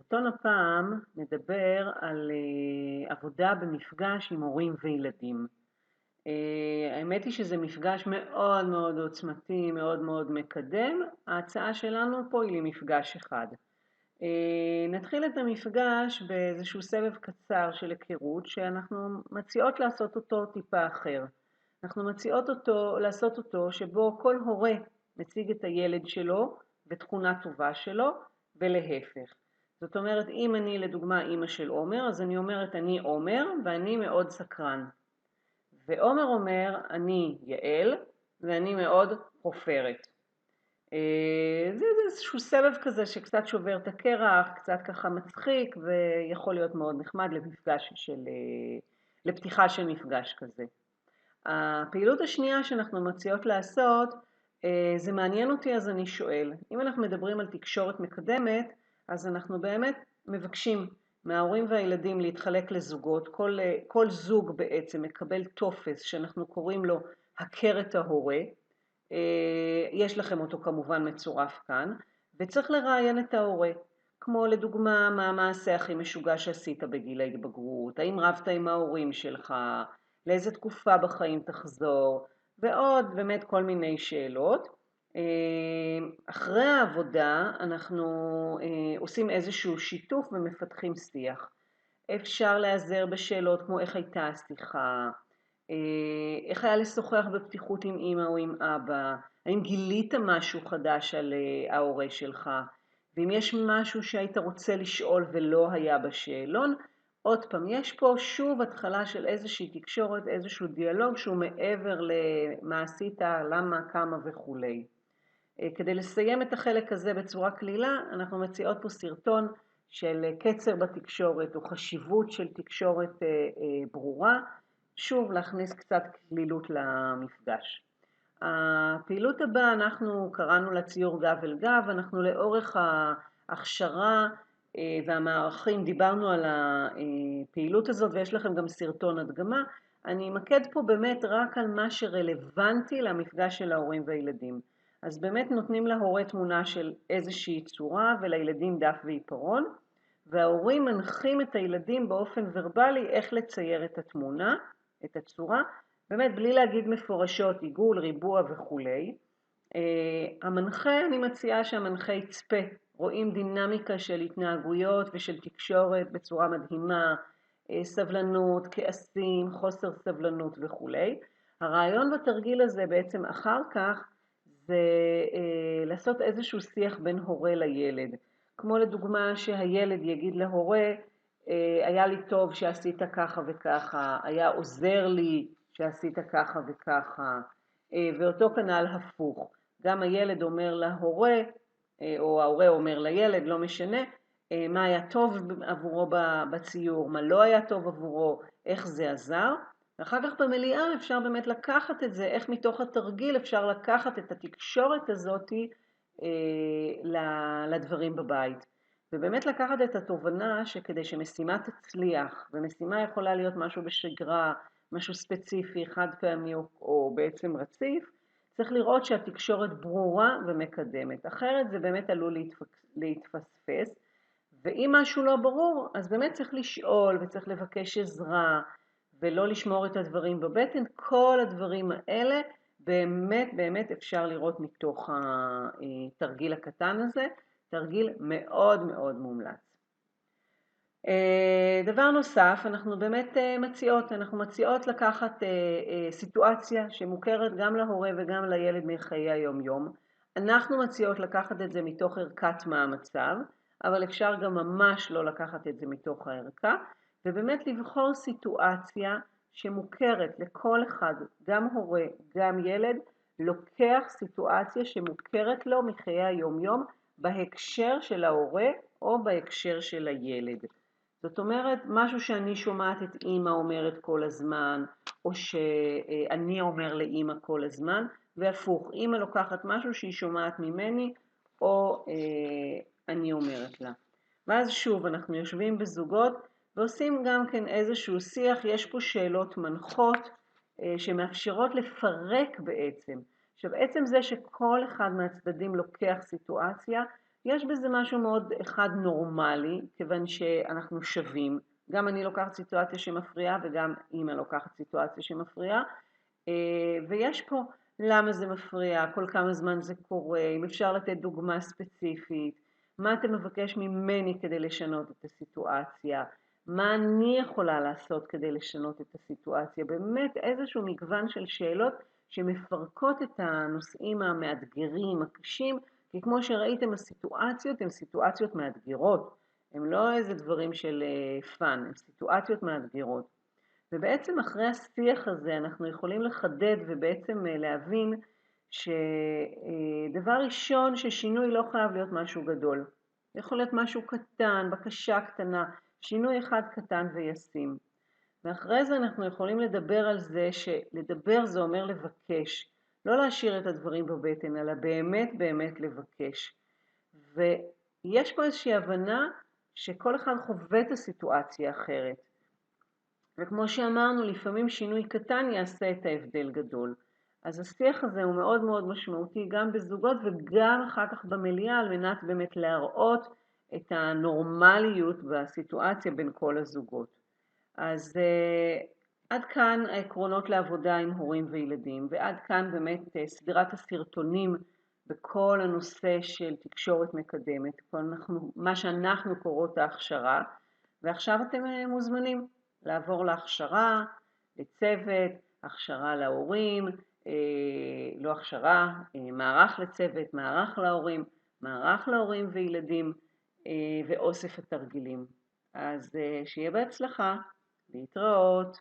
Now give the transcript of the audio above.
סרטון הפעם מדבר על עבודה במפגש עם הורים וילדים. האמת היא שזה מפגש מאוד מאוד עוצמתי, מאוד מאוד מקדם. ההצעה שלנו פה היא למפגש אחד. נתחיל את המפגש באיזשהו סבב קצר של היכרות שאנחנו מציעות לעשות אותו טיפה אחר. אנחנו מציעות לעשות אותו שבו כל הורה מציג את הילד שלו ותכונה טובה שלו ולהפך. זאת אומרת, אם אני לדוגמה אימא של עומר, אז אני אומרת אני עומר ואני מאוד סקרן. ועומר אומר אני יעל ואני מאוד חופרת. זה איזשהו סבב כזה שקצת שובר את הקרח, קצת ככה מצחיק ויכול להיות מאוד נחמד לפתיחה של מפגש כזה. הפעילות השנייה שאנחנו מציעות לעשות, זה מעניין אותי אז אני שואל. אם אנחנו מדברים על תקשורת מקדמת, אז אנחנו באמת מבקשים מההורים והילדים להתחלק לזוגות. כל זוג בעצם מקבל טופס שאנחנו קוראים לו הכר את ההורה. יש לכם אותו כמובן מצורף כאן, וצריך לראיין את ההורה. כמו לדוגמה, מה המעשה הכי משוגע שעשית בגיל ההתבגרות, האם רבת עם ההורים שלך, לאיזה תקופה בחיים תחזור, ועוד באמת כל מיני שאלות. אחרי העבודה אנחנו עושים איזשהו שיתוף ומפתחים שיח. אפשר להיעזר בשאלות כמו איך הייתה השיחה, איך היה לשוחח בפתיחות עם אמא או עם אבא, האם גילית משהו חדש על ההורה שלך, ואם יש משהו שהיית רוצה לשאול ולא היה בשאלון, עוד פעם, יש פה שוב התחלה של איזושהי תקשורת, איזשהו דיאלוג שהוא מעבר למה עשית, למה, כמה וכו'. כדי לסיים את החלק הזה בצורה כלילה, אנחנו מציעות פה סרטון של קצר בתקשורת או חשיבות של תקשורת ברורה, שוב להכניס קצת כלילות למפגש. הפעילות הבאה אנחנו קראנו לה ציור גב אל גב, אנחנו לאורך ההכשרה והמערכים דיברנו על הפעילות הזאת ויש לכם גם סרטון הדגמה. אני אמקד פה באמת רק על מה שרלוונטי למפגש של ההורים והילדים. אז באמת נותנים להורה תמונה של איזושהי צורה ולילדים דף ועיפרון, וההורים מנחים את הילדים באופן ורבלי איך לצייר את התמונה, את הצורה, באמת בלי להגיד מפורשות, עיגול, ריבוע וכו'. המנחה, אני מציעה שהמנחה יצפה, רואים דינמיקה של התנהגויות ושל תקשורת בצורה מדהימה, סבלנות, כעסים, חוסר סבלנות וכו'. הרעיון בתרגיל הזה בעצם אחר כך זה לעשות איזשהו שיח בין הורה לילד. כמו לדוגמה שהילד יגיד להורה, היה לי טוב שעשית ככה וככה, היה עוזר לי שעשית ככה וככה, ואותו כנ"ל הפוך. גם הילד אומר להורה, או ההורה אומר לילד, לא משנה, מה היה טוב עבורו בציור, מה לא היה טוב עבורו, איך זה עזר. ואחר כך במליאה אפשר באמת לקחת את זה, איך מתוך התרגיל אפשר לקחת את התקשורת הזאת לדברים בבית. ובאמת לקחת את התובנה שכדי שמשימה תצליח, ומשימה יכולה להיות משהו בשגרה, משהו ספציפי, חד פעמי או בעצם רציף, צריך לראות שהתקשורת ברורה ומקדמת. אחרת זה באמת עלול להתפספס, ואם משהו לא ברור, אז באמת צריך לשאול וצריך לבקש עזרה, ולא לשמור את הדברים בבטן. כל הדברים האלה באמת באמת אפשר לראות מתוך התרגיל הקטן הזה, תרגיל מאוד מאוד מומלץ. דבר נוסף, אנחנו באמת מציעות לקחת סיטואציה שמוכרת גם להורה וגם לילד מחיי היום-יום. אנחנו מציעות לקחת את זה מתוך ערכת מה המצב, אבל אפשר גם ממש לא לקחת את זה מתוך הערכה, ובאמת לבחור סיטואציה שמוכרת לכל אחד, גם הורה, גם ילד, לוקח סיטואציה שמוכרת לו מחיי היום-יום בהקשר של ההורה או בהקשר של הילד. זאת אומרת, משהו שאני שומעת את אמא אומרת כל הזמן, או שאני אומר לאמא כל הזמן, והפוך, אמא לוקחת משהו שהיא שומעת ממני, או אני אומרת לה. ואז שוב, אנחנו יושבים בזוגות, ועושים גם כן איזשהו שיח, יש פה שאלות מנחות, שמאפשרות לפרק בעצם. עכשיו, עצם זה שכל אחד מהצדדים לוקח סיטואציה, יש בזה משהו מאוד אחד נורמלי, כיוון שאנחנו שווים. גם אני לוקחת סיטואציה שמפריעה וגם אמא לוקחת סיטואציה שמפריעה. ויש פה למה זה מפריע, כל כמה זמן זה קורה, אם אפשר לתת דוגמה ספציפית, מה אתה מבקש ממני כדי לשנות את הסיטואציה, מה אני יכולה לעשות כדי לשנות את הסיטואציה, באמת איזשהו מגוון של שאלות שמפרקות את הנושאים המאתגרים, הקשים, כי כמו שראיתם הסיטואציות הן סיטואציות מאתגרות, הן לא איזה דברים של פאן, הן סיטואציות מאתגרות. ובעצם אחרי השיח הזה אנחנו יכולים לחדד ובעצם להבין שדבר ראשון ששינוי לא חייב להיות משהו גדול. יכול להיות משהו קטן, בקשה קטנה, שינוי אחד קטן וישים. ואחרי זה אנחנו יכולים לדבר על זה שלדבר זה אומר לבקש. לא להשאיר את הדברים בבטן, אלא באמת באמת לבקש. ויש פה איזושהי הבנה שכל אחד חווה את הסיטואציה אחרת. וכמו שאמרנו, לפעמים שינוי קטן יעשה את ההבדל גדול. אז השיח הזה הוא מאוד מאוד משמעותי גם בזוגות וגם אחר כך במליאה, על מנת באמת להראות את הנורמליות בסיטואציה בין כל הזוגות. אז עד כאן העקרונות לעבודה עם הורים וילדים, ועד כאן באמת סדרת הסרטונים בכל הנושא של תקשורת מקדמת, מה שאנחנו קוראות ההכשרה, ועכשיו אתם מוזמנים לעבור להכשרה, לצוות, הכשרה להורים, לא הכשרה, מערך לצוות, מערך להורים, מערך להורים וילדים, ואוסף התרגילים. אז שיהיה בהצלחה, להתראות.